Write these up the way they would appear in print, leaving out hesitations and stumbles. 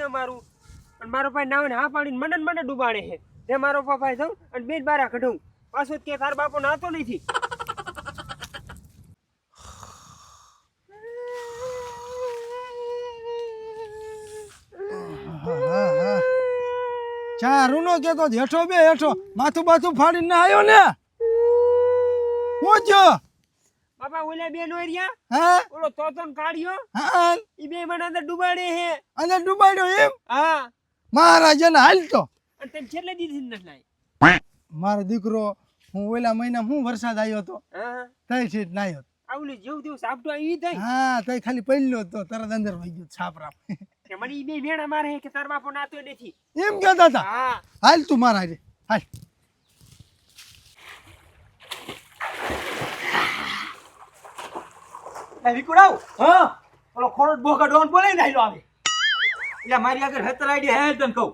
મારું અને મારો ભાઈ નાવીને હા પાડીને મને ડૂબાડે છે તે મારો પપ્પા જાઉં અને બેન બારા કઢું પાછો કે તાર બાપો નાતો નથી ચારું નો કેતો હેઠો બે હેઠો માથું બાથું ફાડીને આવ્યો ને હું જો બાપા ઓલા બેન હોય રહ્યા હા ઓલો તોતન કાઢ્યો હા ઈ બે મને અંદર ડૂબાડે છે અંદર ડૂબાડ્યો એમ હા મહારાજાને હાલ તો અને તેમ છેલ્લે દીધી નથી મારો દીકરો હું ઓલા મહિના હું વરસાદ આવ્યો તો હા તઈ સીટ નાયો આવલું જેવું તેવું સાપટો આવી થઈ હા તઈ ખાલી પહેલ્યો તો તરત અંદર વહી ગયો છાપરા કે મને ઈ બે વેણા મારે કે તાર બાપો નાતો નથી એમ કહેતા હતા હા હાલ તું મારા હારે હાલ વિકુડાવ હા ઓલો ખોરડ બોકા ડોન બોલે ને આયલો આવે એટલે મારી આગળ હતર આઈડી હે તને કહું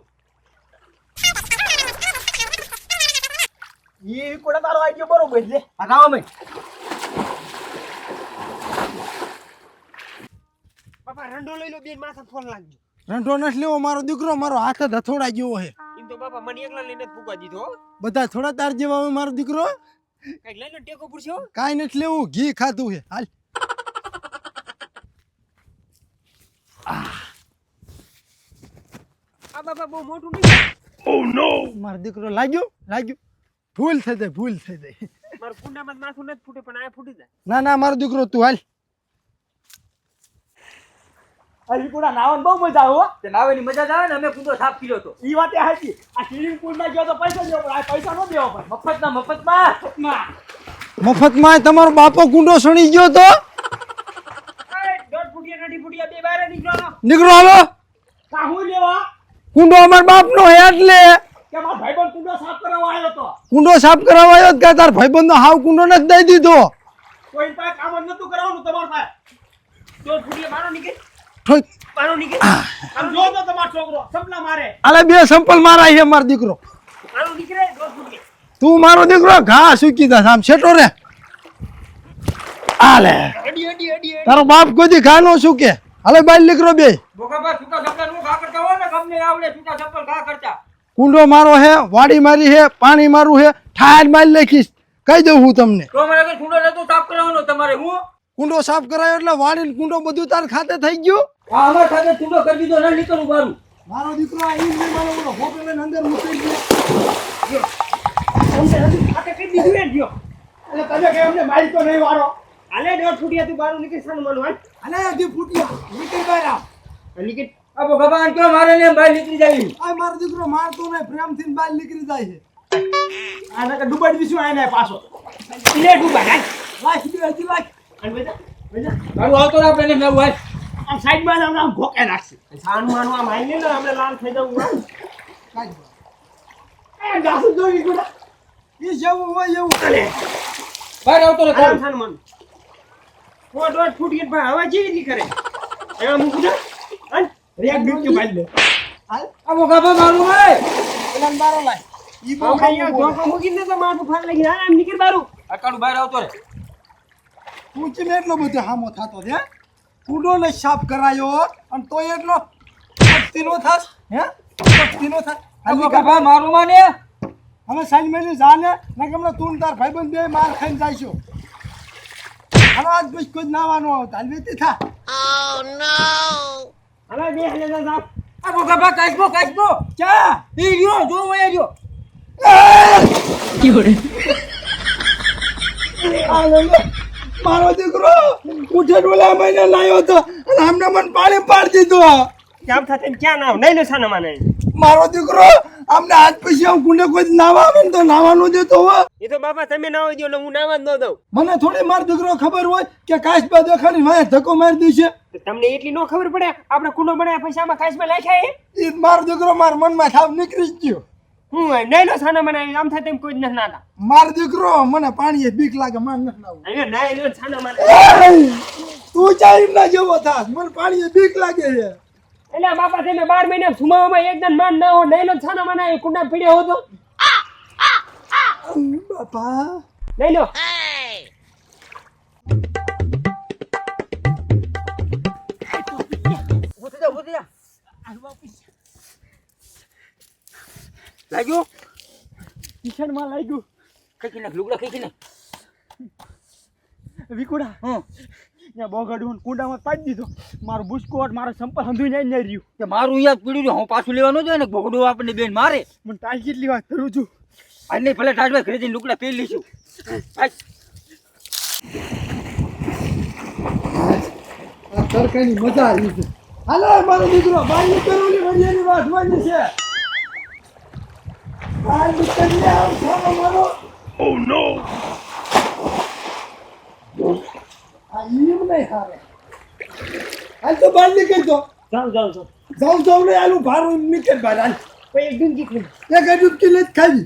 ઈ વિકુડા તારો આઈડિયો બરોબર લે આ ગાવ મે બાપા રંડો લઈ લો બેન માથા ફોન લાગજો રંઢો નથી લેવો મારો દીકરો મારો હાથ જ હથોડા જેવો છે એમ તો બાપા મને એકલા લઈને જ પૂગવા દીધો બધા થોડા તાર જેવા હોય મારો દીકરો કઈક લઈ લો ટેકો પૂરશો કાંઈ નથી લેવું ઘી ખાધું છે હાલ આ બાપા બહુ મોટું નહીં ઓ નો મારો દીકરો લાગ્યો ભૂલ થઈ જાય મારું કુંડામાં માથું નથી ફૂટે પણ આ ફૂટી જાય ના ના મારો દીકરો તું હાલ આ વિકુડા નાવન બહુ મજા આવે હો તે નાવાની મજા જ આવે ને અમે કુંડો સાફ કર્યો તો ઈ વાતે હાચી આ સ્વિમિંગ પૂલ માં ગયો તો પૈસા દેવો પણ આ પૈસા નો દેવો પણ મફતમાં મફતમાં તમારો બાપો કુંડો સણી ગયો તો દોઢ ફૂટિયા નડી ફૂટિયા બે બારે નીકળો નીકળો હાલો કાહું લેવા કુંડો અમાર બાપનો હે એટલે કે મારો ભાઈબંધ કુંડો સાફ કરવા આવ્યો તો કુંડો સાફ કરાવવા આવ્યો કે તાર ભાઈબંધનો હાવ કુંડો નથી દઈ દીધો કોઈ પાસે કામ જ નતું કરાવવાનું તમાર પાસે દોઢ ફૂટિયા બારો નીકળ ઠોક બારો નીકળ આમ જો તો તમારો છોકરો સપના મારે આલે બે સંપલ મારા છે મારો દીકરો બારો નીકળે દોઢ ફૂટિયા તું મારો દીકરો ઘા સૂકી દા આમ છેટો રે આલે અડી તારો બાપ કોઈ ઘા નો સૂકે હાલે બાર દીકરો બે બોકાબા છૂટા છપડા નું ઘા કરતા હોય ને ગમને આવડે છૂટા છપડા ઘા કરતા કુંડો મારો હે વાડી મારી હે પાણી મારું હે ઠાર મારી લખીશ કહી દઉં હું તમને તો મારે કઈ કુંડો નતો સાફ કરાવવાનો તમારે હું કુંડો સાફ કરાયો એટલે વાડી કુંડો બધું તાર ખાતે થઈ ગયું આ અમાર ખાતે કુંડો કરી દીધો ના નીકળું બારું મારો દીકરો આ ઈંજ મારો ઓલો હોટેલ અંદર મૂકી ગયો અમને હજી ખાતે કઈ દીધું એમ ગયો એટલે તમે કે અમને મારી તો નહીં વારો હાલે દોઢ ફૂટિયા તું બારો નીકળ સાનું માનું હાલ અલે આધી ફૂટિયા નીકળ બહાર આવ નીકળ આ ભગવાન કયો મારે ને બહાર નીકળી જાય આ મારો દીકરો મારતો ને પ્રેમથી બહાર નીકળી જાય છે આના કે ડૂબાડી દીશું આને પાછો લે ડૂબા હાલ લાખ બે હજી લાખ અને બેટા મારું આવતો ને આપણે ને મેં આમ સાઈડમાં આમ ભોકે નાખશે સાનું માનું આમ હાલ ને આપણે લાલ થઈ જવું એ ગાસુ જોઈ ગોડા એ જેવું હોય એવું બહાર આવતો ને આરામ સાનું માનું દોઢ ફૂટિયા ભાઈ હવા જેવી નહીં કરે એમાં મૂકું ને હાલ રેક બીક ભાઈ લે હાલ આ ભગવાન મારું હે એલા બારો લાય ઈ બહુ અહીંયા ધોકો મૂકીને તો માથું ફાડ લાગી આમ નીકળ બારું અકાડું બહાર આવતો રે તું ચીને એટલો બધો હામો થાતો છે કુંડો ને સાફ કરાયો અને તોય એટલો પત્તીનો થાસ હે પત્તીનો થાસ આ ભગવાન મારું માને હવે સાંજ મેલી જાને ને કે હમણાં તું તાર ભાઈબંધ બે માર ખાઈને જાઈશું હવે આજ પછી કોઈ નાવાનું આવતા હાલ વેતી થા હવે બે હલે જા સાપ આ ભગવાન કાઈબો ક્યાં ઈ રહ્યો જો વયા રહ્યો આ લે લે. મારો દીકરો ઉઠે ડોલા મહિને લાયો તો અને આમને મને પાણી પાડી દીધો કેમ થતે ક્યાં નાવ નહીં લે સાના માને મારો દીકરો આમને આજ પછી હું કુંડે કોઈ નાવા આવે ને તો નાવાનું દેતો હોય એ તો બાપા તમે ના હોય દો એટલે હું નાવા જ ન દઉં મને થોડી મારો દીકરો ખબર હોય કે કાશબા દેખાડી વાય ધક્કો મારી દેશે તમને એટલી નો ખબર પડે આપણે કુંડો બનાવ્યા પછી આમાં કાચમાં નાખ્યા એ મારો દીકરો મારા મનમાં થાવ નીકળી જ ગયો હું નહીં લો સાના માને આમ થાય તેમ કોઈ જ નથી નાતા મારો દીકરો મને પાણીએ બીક લાગે માર નથી નાવું અહીંયા નાય લો સાના માને તું ચાઈ ના જેવો થાસ મને પાણીએ બીક લાગે છે એટલે બાપા તમે 12 મહિના સુમાવામાં એકદમ માન ના હો નહીં લો સાના માને કુંડા પીડ્યો હો તો બાપા લઈ લો ઉઠી જા લાગ્યો કિશનમાં લાગ્યું. ખેંચી નાખ લુગડા ખેંચી નાખ. વિકુડા હં ત્યાં બોગડું કુંડામાં પાડી દીધો. મારું બુસ્કોટ મારા સંપલ હંધુઈ નહીં રહ્યું. કે મારું યાદ પીડ્યું છે, હું પાછું લેવાનું જોઈએ ને ભોગડું આપણને બેન મારે. મને તારી કેટલી વાત કરું છું. આજ નહીં ભલે ઠાઠભાઈ ઘરે જઈને લુગડા પહેરી લઈશું. આ તરકાની મજા આવી છે. હાલો મારો દીકરો બહાર નીકળવાની વડિયાની વાસવાની છે. બહાર નીકળીને આમ સામો મારો. Oh no! આ એમ નહીં હારે. હાલ તો બહાર નીકળતો. જાઉં ને આલું ભારું નીકળ બહાર હાલ. પછી એક ડુંગી ખાઈ. એક ડૂબકી નથી ખાવી.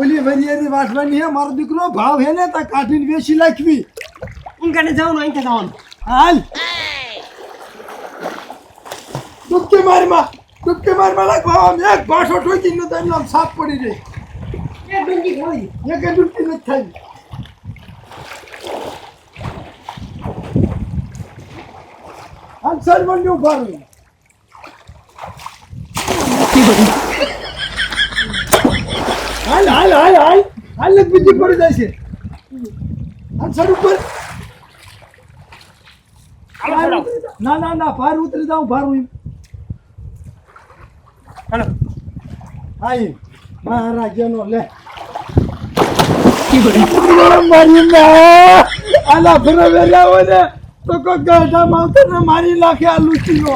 ઓલી વડિયાની વાસવાની હે મારો દીકરો ભાવ હે ને તા કાઢીને વેચી નાખવી. ઊંઘાને જવાનું અહીંથી જવાનું. હાલ ડૂબકી મારમાં નાખવા આમ એક ભાષો ઠોકીને તો એમને આમ સાફ પડી જાય. એક ડુંગી ખાઈ. એક ડૂબકી નથી ખાવી. હાલ સરવણને ઉભા રહો. હાલ ને બીજી પડી જાય છે. હાલ સર ઉપર. ના ભાર ઉતરી જાઉં ભારું. હાલો. હાઈ મહારાજાનો લે. મારી ના આલા ફરવેલા હોય તો કોઈ ગાઢા માવતરને મારી નાખે આ લૂચીનો.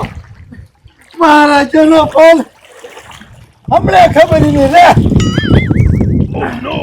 મહારાજાનો ફળ હમણાં ખબર નહીં રે. Oh no!